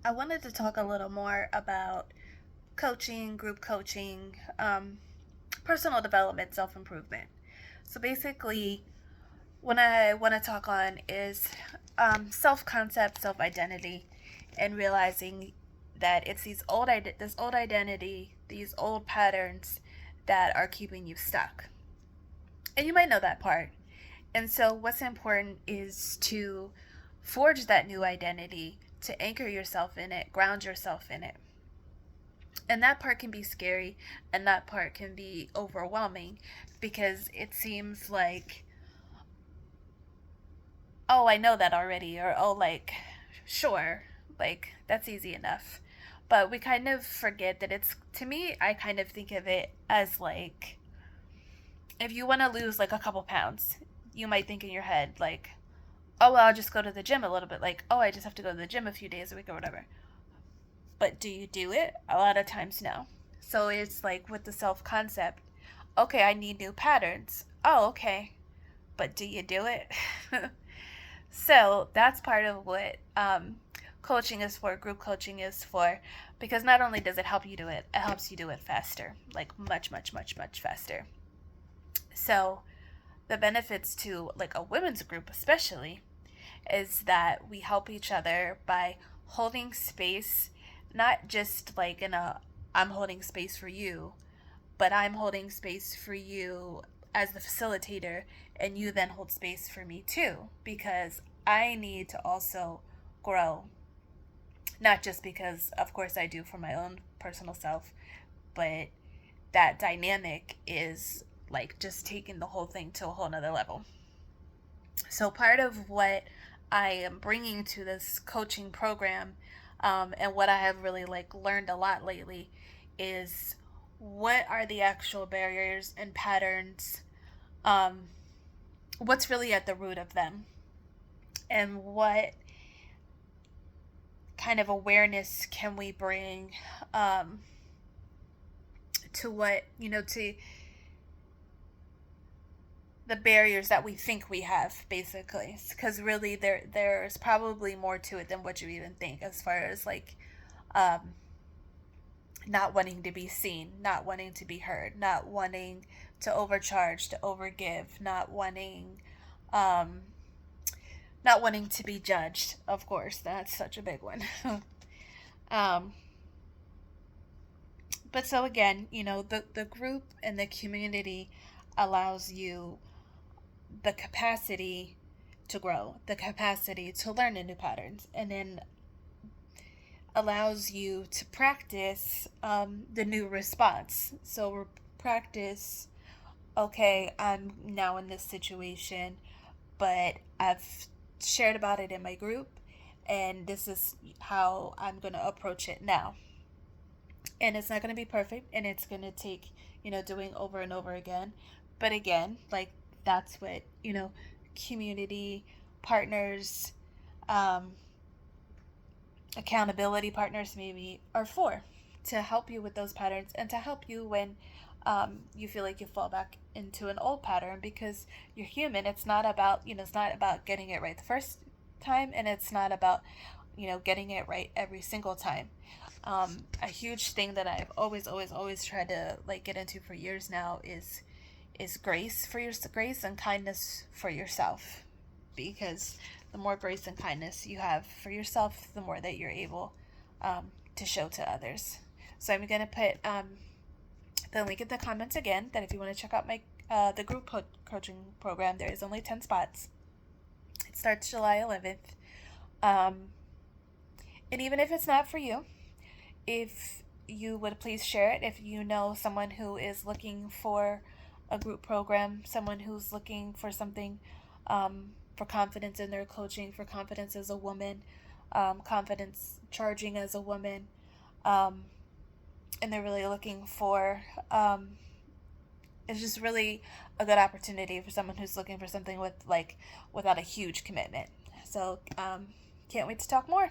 I wanted to talk a little more about coaching, group coaching, personal development, self improvement. So basically, what I want to talk on is self concept, self identity, and realizing that it's this old identity, these old patterns that are keeping you stuck. And you might know that part. And so, what's important is to forge that new identity, to anchor yourself in it, ground yourself in it. And that part can be scary and that part can be overwhelming because it seems like, oh, I know that already, or oh, like, sure, like, that's easy enough. But we kind of forget that to me, I kind of think of it as like, if you want to lose like a couple pounds, you might think in your head, like, oh, well, I'll just go to the gym a little bit. Like, oh, I just have to go to the gym a few days a week or whatever. But do you do it? A lot of times, no. So it's like with the self concept, okay, I need new patterns. Oh, okay. But do you do it? So that's part of what coaching is for, group coaching is for, because not only does it help you do it, it helps you do it faster, like much, much, much, much faster. So the benefits to like a women's group, especially, is that we help each other by holding space, not just like in a I'm holding space for you, but I'm holding space for you as the facilitator, and you then hold space for me too, because I need to also grow. Not just because, of course, I do for my own personal self, but that dynamic is like just taking the whole thing to a whole nother level. So, part of what I am bringing to this coaching program, and what I have really like learned a lot lately, is what are the actual barriers and patterns, um, what's really at the root of them, and what kind of awareness can we bring, um, to what, to the barriers that we think we have, basically, because really there's probably more to it than what you even think, as far as like, um, not wanting to be seen, not wanting to be heard, not wanting to overcharge, to overgive, um, not wanting to be judged. Of course, that's such a big one. um, but so again, the group and the community allows you the capacity to grow, the capacity to learn the new patterns, and then allows you to practice the new response. So practice, okay, I'm now in this situation, but I've shared about it in my group, and this is how I'm going to approach it now. And it's not going to be perfect, and it's going to take, doing over and over again. But again, like, that's what, community partners, um, accountability partners maybe are for, to help you with those patterns and to help you when you feel like you fall back into an old pattern, because you're human. It's not about getting it right the first time, and it's not about getting it right every single time. A huge thing that I've always always always tried to like get into for years now is grace and kindness for yourself, because the more grace and kindness you have for yourself, the more that you're able to show to others. So I'm going to put the link in the comments again, that if you want to check out my the group coaching program, there is only 10 spots. It starts July 11th. Um, and even if it's not for you, if you would please share it, if you know someone who is looking for a group program, someone who's looking for something, for confidence in their coaching, for confidence as a woman, confidence charging as a woman, um, and they're really looking for, it's just really a good opportunity for someone who's looking for something without a huge commitment. So can't wait to talk more.